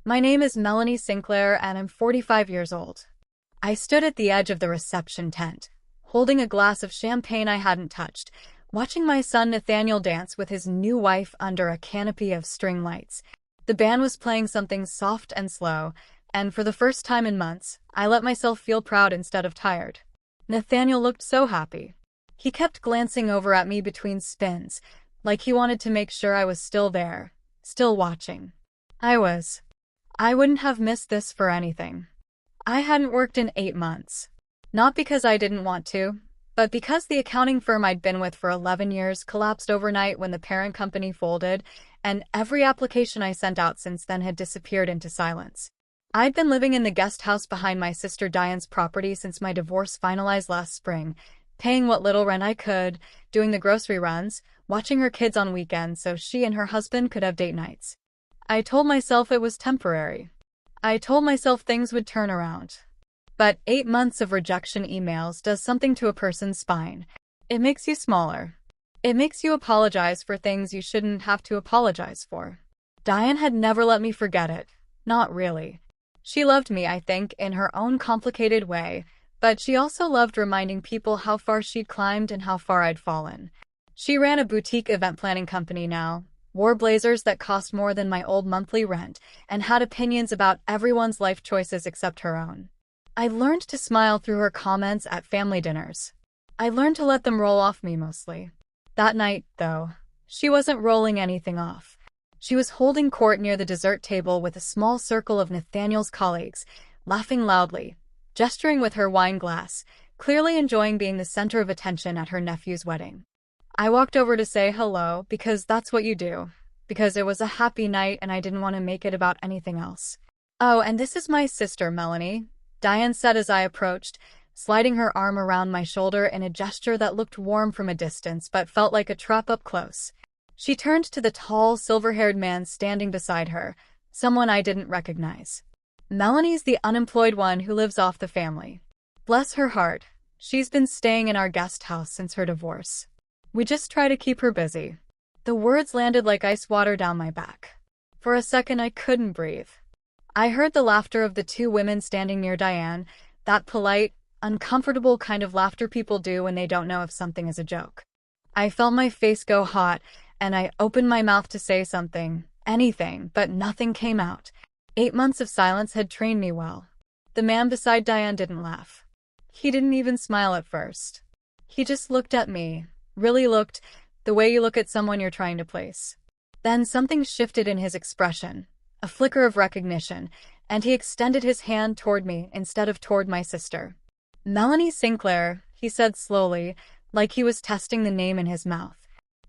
My name is Melanie Sinclair, and I'm 45 years old. I stood at the edge of the reception tent, holding a glass of champagne I hadn't touched, watching my son Nathaniel dance with his new wife under a canopy of string lights. The band was playing something soft and slow, and for the first time in months, I let myself feel proud instead of tired. Nathaniel looked so happy. He kept glancing over at me between spins, like he wanted to make sure I was still there, still watching. I was. I wouldn't have missed this for anything. I hadn't worked in 8 months. Not because I didn't want to, but because the accounting firm I'd been with for 11 years collapsed overnight when the parent company folded, and every application I sent out since then had disappeared into silence. I'd been living in the guest house behind my sister Diane's property since my divorce finalized last spring, paying what little rent I could, doing the grocery runs, watching her kids on weekends so she and her husband could have date nights. I told myself it was temporary. I told myself things would turn around. But 8 months of rejection emails does something to a person's spine. It makes you smaller. It makes you apologize for things you shouldn't have to apologize for. Diane had never let me forget it. Not really. She loved me, I think, in her own complicated way, but she also loved reminding people how far she'd climbed and how far I'd fallen. She ran a boutique event planning company now, wore blazers that cost more than my old monthly rent, and had opinions about everyone's life choices except her own. I learned to smile through her comments at family dinners. I learned to let them roll off me mostly. That night, though, she wasn't rolling anything off. She was holding court near the dessert table with a small circle of Nathaniel's colleagues, laughing loudly, gesturing with her wine glass, clearly enjoying being the center of attention at her nephew's wedding. I walked over to say hello, because that's what you do, because it was a happy night and I didn't want to make it about anything else. "Oh, and this is my sister, Melanie," Diane said as I approached, sliding her arm around my shoulder in a gesture that looked warm from a distance but felt like a trap up close. She turned to the tall, silver-haired man standing beside her, someone I didn't recognize. "Melanie's the unemployed one who lives off the family. Bless her heart, she's been staying in our guest house since her divorce. We just try to keep her busy." The words landed like ice water down my back. For a second I couldn't breathe. I heard the laughter of the 2 women standing near Diane, that polite, uncomfortable kind of laughter people do when they don't know if something is a joke. I felt my face go hot, and I opened my mouth to say something, anything, but nothing came out. 8 months of silence had trained me well. The man beside Diane didn't laugh. He didn't even smile at first. He just looked at me, really looked, the way you look at someone you're trying to place. Then something shifted in his expression, a flicker of recognition, and he extended his hand toward me instead of toward my sister. "Melanie Sinclair," he said slowly, like he was testing the name in his mouth.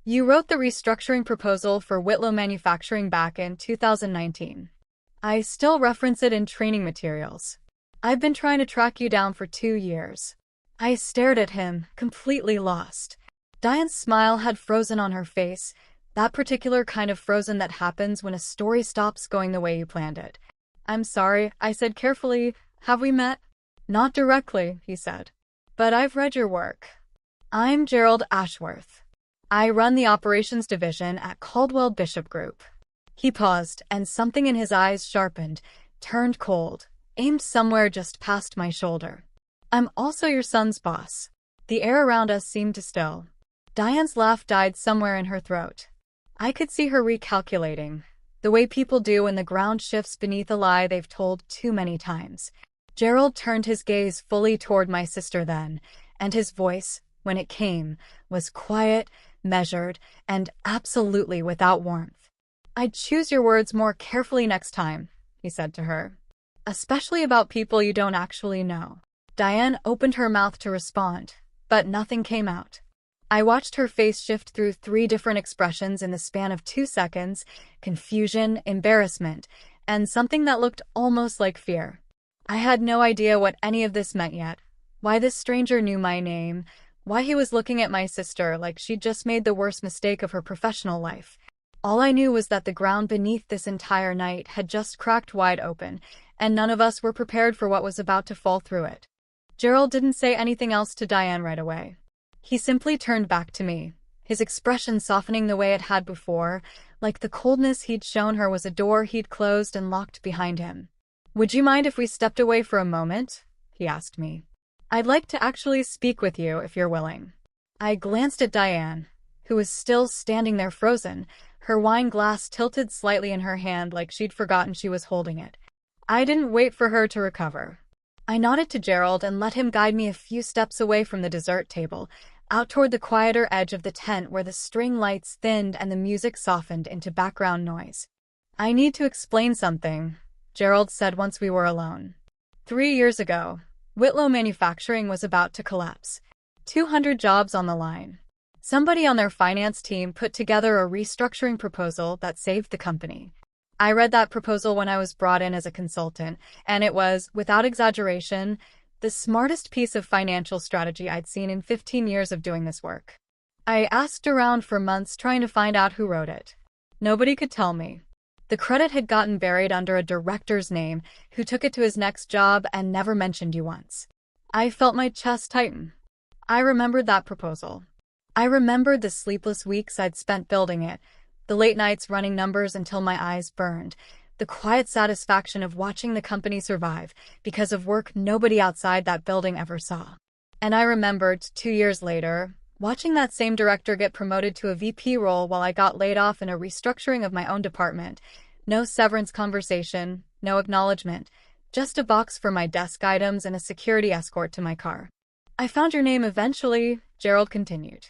"You wrote the restructuring proposal for Whitlow Manufacturing back in 2019. I still reference it in training materials. I've been trying to track you down for 2 years." I stared at him, completely lost. Diane's smile had frozen on her face, that particular kind of frozen that happens when a story stops going the way you planned it. "I'm sorry," I said carefully. "Have we met?" "Not directly," he said. "But I've read your work. I'm Gerald Ashworth. I run the operations division at Caldwell Bishop Group." He paused, and something in his eyes sharpened, turned cold, aimed somewhere just past my shoulder. "I'm also your son's boss." The air around us seemed to still. Diane's laugh died somewhere in her throat. I could see her recalculating, the way people do when the ground shifts beneath a lie they've told too many times. Gerald turned his gaze fully toward my sister then, and his voice, when it came, was quiet, measured, and absolutely without warmth. "I'd choose your words more carefully next time," he said to her. "Especially about people you don't actually know." Diane opened her mouth to respond, but nothing came out. I watched her face shift through 3 different expressions in the span of 2 seconds: confusion, embarrassment, and something that looked almost like fear. I had no idea what any of this meant yet, why this stranger knew my name, why he was looking at my sister like she'd just made the worst mistake of her professional life. All I knew was that the ground beneath this entire night had just cracked wide open, and none of us were prepared for what was about to fall through it. Gerald didn't say anything else to Diane right away. He simply turned back to me, his expression softening the way it had before, like the coldness he'd shown her was a door he'd closed and locked behind him. "Would you mind if we stepped away for a moment?" he asked me. "I'd like to actually speak with you if you're willing." I glanced at Diane, who was still standing there frozen, her wine glass tilted slightly in her hand like she'd forgotten she was holding it. I didn't wait for her to recover. I nodded to Gerald and let him guide me a few steps away from the dessert table, out toward the quieter edge of the tent where the string lights thinned and the music softened into background noise. "I need to explain something," Gerald said once we were alone. 3 years ago, Whitlow Manufacturing was about to collapse. 200 jobs on the line. Somebody on their finance team put together a restructuring proposal that saved the company. I read that proposal when I was brought in as a consultant, and it was, without exaggeration, the smartest piece of financial strategy I'd seen in 15 years of doing this work. I asked around for months trying to find out who wrote it. Nobody could tell me. The credit had gotten buried under a director's name who took it to his next job and never mentioned you once. I felt my chest tighten. I remembered that proposal. I remembered the sleepless weeks I'd spent building it, the late nights running numbers until my eyes burned, the quiet satisfaction of watching the company survive because of work nobody outside that building ever saw. And I remembered, 2 years later, watching that same director get promoted to a VP role while I got laid off in a restructuring of my own department. No severance conversation, no acknowledgement, just a box for my desk items and a security escort to my car. "I found your name eventually," Gerald continued.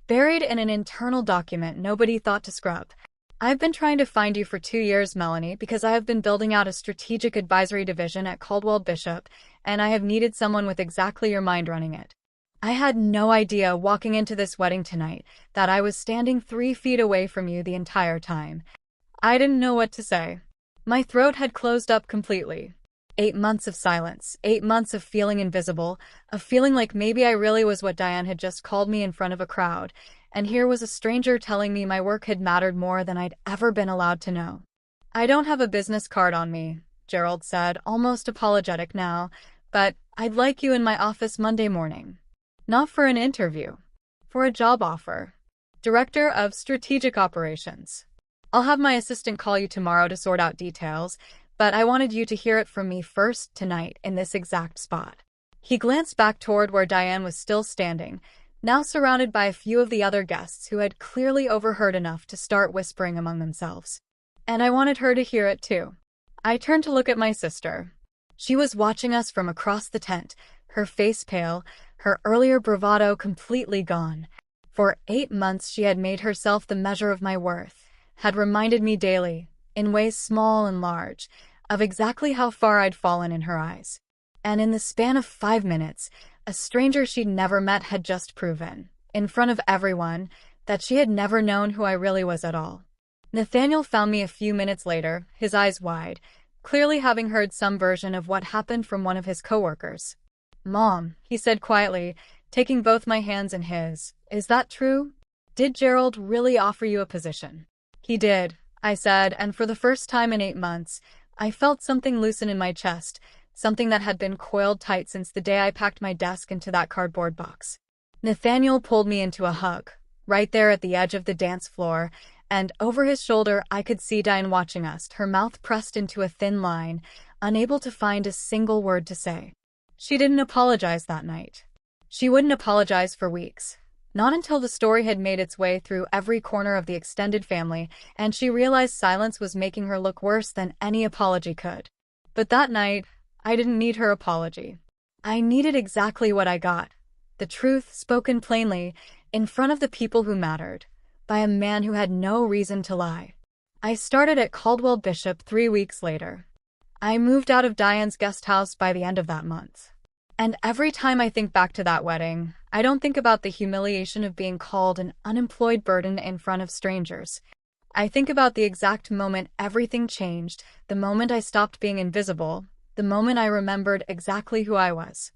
"Buried in an internal document nobody thought to scrub. I've been trying to find you for 2 years, Melanie, because I have been building out a strategic advisory division at Caldwell Bishop, and I have needed someone with exactly your mind running it. I had no idea walking into this wedding tonight that I was standing 3 feet away from you the entire time. I didn't know what to say. My throat had closed up completely. 8 months of silence, 8 months of feeling invisible, of feeling like maybe I really was what Diane had just called me in front of a crowd, and here was a stranger telling me my work had mattered more than I'd ever been allowed to know. "I don't have a business card on me," Gerald said, almost apologetic now, "but I'd like you in my office Monday morning. Not for an interview. For a job offer. Director of Strategic Operations. I'll have my assistant call you tomorrow to sort out details, but I wanted you to hear it from me first tonight in this exact spot." He glanced back toward where Diane was still standing, now surrounded by a few of the other guests who had clearly overheard enough to start whispering among themselves. And I wanted her to hear it too. I turned to look at my sister. She was watching us from across the tent, her face pale, her earlier bravado completely gone. For 8 months she had made herself the measure of my worth, had reminded me daily, in ways small and large, of exactly how far I'd fallen in her eyes. And in the span of 5 minutes, a stranger she'd never met had just proven, in front of everyone, that she had never known who I really was at all. Nathaniel found me a few minutes later, his eyes wide, clearly having heard some version of what happened from one of his coworkers. "Mom," he said quietly, taking both my hands in his, "is that true? Did Gerald really offer you a position?" "He did," I said, and for the first time in 8 months, I felt something loosen in my chest, something that had been coiled tight since the day I packed my desk into that cardboard box. Nathaniel pulled me into a hug, right there at the edge of the dance floor, and over his shoulder I could see Diane watching us, her mouth pressed into a thin line, unable to find a single word to say. She didn't apologize that night. She wouldn't apologize for weeks. Not until the story had made its way through every corner of the extended family, and she realized silence was making her look worse than any apology could. But that night, I didn't need her apology. I needed exactly what I got. The truth spoken plainly, in front of the people who mattered, by a man who had no reason to lie. I started at Caldwell Bishop 3 weeks later. I moved out of Diane's guest house by the end of that month. And every time I think back to that wedding, I don't think about the humiliation of being called an unemployed burden in front of strangers. I think about the exact moment everything changed, the moment I stopped being invisible, the moment I remembered exactly who I was.